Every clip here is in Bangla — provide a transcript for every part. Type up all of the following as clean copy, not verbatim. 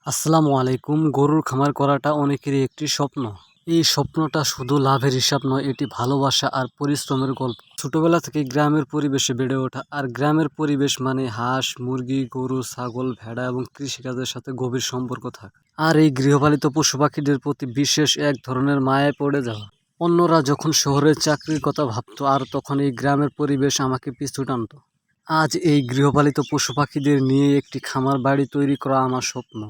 আসসালামু আলাইকুম। গরুর খামার করাটা অনেকেরই একটি স্বপ্ন। এই স্বপ্নটা শুধু লাভের হিসাব নয়, এটি ভালোবাসা আর পরিশ্রমের গল্প। ছোটবেলা থেকে গ্রামের পরিবেশে বেড়ে ওঠা, আর গ্রামের পরিবেশ মানে হাঁস, মুরগি, গরু, ছাগল, ভেড়া এবং কৃষিকাজের সাথে গভীর সম্পর্ক থাকে। আর এই গৃহপালিত পশু পাখিদের প্রতি বিশেষ এক ধরনের মায়ায় পড়ে যাওয়া। অন্যরা যখন শহরের চাকরির কথা ভাবতো, আর তখন এই গ্রামের পরিবেশ আমাকে পিছু টানত। আজ এই গৃহপালিত পশু পাখিদের নিয়ে একটি খামার বাড়ি তৈরি করা আমার স্বপ্ন।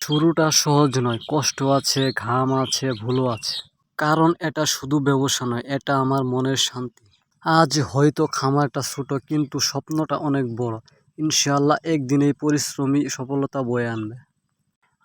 শুরুটা সহজ নয়, কষ্ট আছে, ঘাম আছে, ভুলও আছে। কারণ এটা শুধু ব্যবসা নয়, এটা আমার মনের শান্তি। আজ হয়তো খামারটা ছোট, কিন্তু স্বপ্নটা অনেক বড়। ইনশাআল্লাহ একদিন এই পরিশ্রমী সফলতা বয়ে আনবে।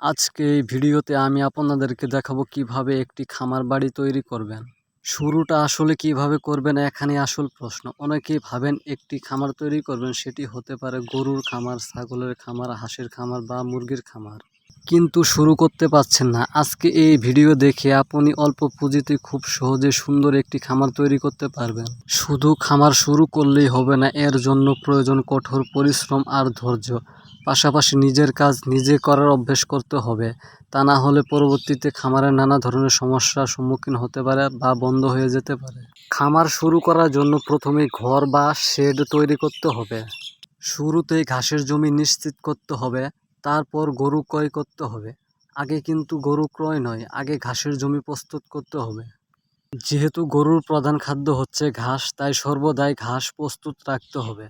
আজকে এই ভিডিওতে আমি আপনাদেরকে দেখাবো কিভাবে একটি খামার বাড়ি তৈরি করবেন। শুরুটা আসলে কিভাবে করবেন, এখানে আসল প্রশ্ন। অনেকেই ভাবেন একটি খামার তৈরি করবেন, সেটি হতে পারে গরুর খামার, ছাগলের খামার, হাঁসের খামার বা মুরগির খামার। কিন্তু শুরু করতে পারছেন না। আজকে এই ভিডিও দেখে আপনি অল্প পুঁজিতে খুব সহজে সুন্দর একটি খামার তৈরি করতে পারবেন। শুধু খামার শুরু করলেই হবে না, এর জন্য প্রয়োজন কঠোর পরিশ্রম আর ধৈর্য। পাশাপাশি নিজের কাজ নিজে করার অভ্যাস করতে হবে। তা না হলে পরবর্তীতে খামারের নানা ধরনের সমস্যার সম্মুখীন হতে পারে বা বন্ধ হয়ে যেতে পারে। খামার শুরু করার জন্য প্রথমে ঘর বা শেড তৈরি করতে হবে। শুরুতেই ঘাসের জমি নিশ্চিত করতে হবে। তারপর গরু ক্রয় করতে হবে। আগে কিন্তু গরু ক্রয় নয়, আগে ঘাসের জমি প্রস্তুত করতে হবে। যেহেতু গরুর প্রধান খাদ্য হচ্ছে ঘাস, তাই সর্বদাই ঘাস প্রস্তুত রাখতে হবে।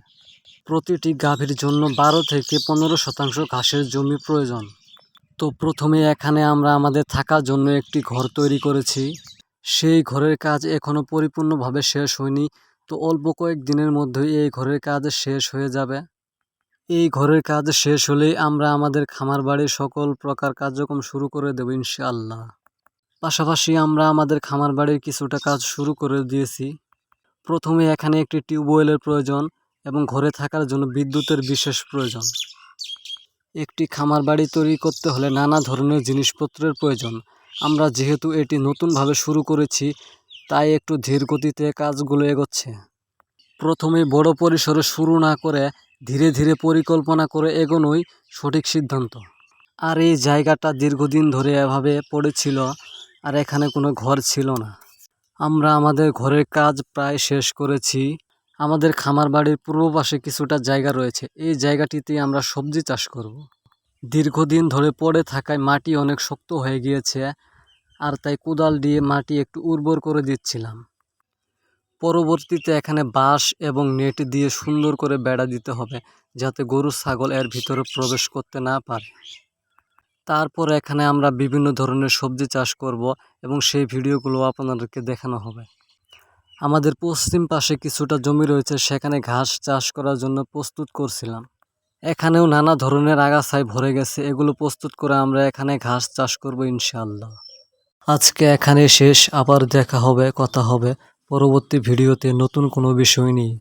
প্রতিটি গাভীর জন্য 12 থেকে 15% ঘাসের জমি প্রয়োজন। তো প্রথমে এখানে আমরা আমাদের থাকার জন্য একটি ঘর তৈরি করেছি। সেই ঘরের কাজ এখনো পরিপূর্ণভাবে শেষ হয়নি, তো অল্প কয়েকদিনের মধ্যেই এই ঘরের কাজ শেষ হয়ে যাবে। এই ঘরের কাজ শেষ হলেই আমরা আমাদের খামার বাড়ির সকল প্রকার কার্যক্রম শুরু করে দেব ইনশাআল্লাহ। পাশাপাশি আমরা আমাদের খামার বাড়ির কিছুটা কাজ শুরু করে দিয়েছি। প্রথমে এখানে একটি টিউবওয়েলের প্রয়োজন এবং ঘরে থাকার জন্য বিদ্যুতের বিশেষ প্রয়োজন। একটি খামার বাড়ি তৈরি করতে হলে নানা ধরনের জিনিসপত্রের প্রয়োজন। আমরা যেহেতু এটি নতুনভাবে শুরু করেছি, তাই একটু ধীর গতিতে কাজগুলো এগোচ্ছে। প্রথমে বড় পরিসরে শুরু না করে ধীরে ধীরে পরিকল্পনা করে এগোনোই সঠিক সিদ্ধান্ত। আর এই জায়গাটা দীর্ঘদিন ধরে এভাবে পড়েছিল, আর এখানে কোনো ঘর ছিল না। আমরা আমাদের ঘরের কাজ প্রায় শেষ করেছি। আমাদের খামার বাড়ির পূর্ব পাশে কিছুটা জায়গা রয়েছে, এই জায়গাটিতে আমরা সবজি চাষ করব। দীর্ঘদিন ধরে পড়ে থাকায় মাটি অনেক শক্ত হয়ে গিয়েছে, আর তাই কোদাল দিয়ে মাটি একটু উর্বর করে দিচ্ছিলাম। পরবর্তীতে এখানে বাঁশ এবং নেট দিয়ে সুন্দর করে বেড়া দিতে হবে, যাতে গরু ছাগল এর ভিতরে প্রবেশ করতে না পারে। তারপর এখানে আমরা বিভিন্ন ধরনের সবজি চাষ করব এবং সেই ভিডিওগুলো আপনাদেরকে দেখানো হবে। আমাদের পশ্চিম পাশে কিছুটা জমি রয়েছে, সেখানে ঘাস চাষ করার জন্য প্রস্তুত করছিলাম। এখানেও নানা ধরনের আগাছায় ভরে গেছে, এগুলো প্রস্তুত করে আমরা এখানে ঘাস চাষ করব ইনশাআল্লাহ। আজকে এখানে শেষ, আবার দেখা হবে, কথা হবে পরবর্তী ভিডিওতে নতুন কোনো বিষয় নিয়ে।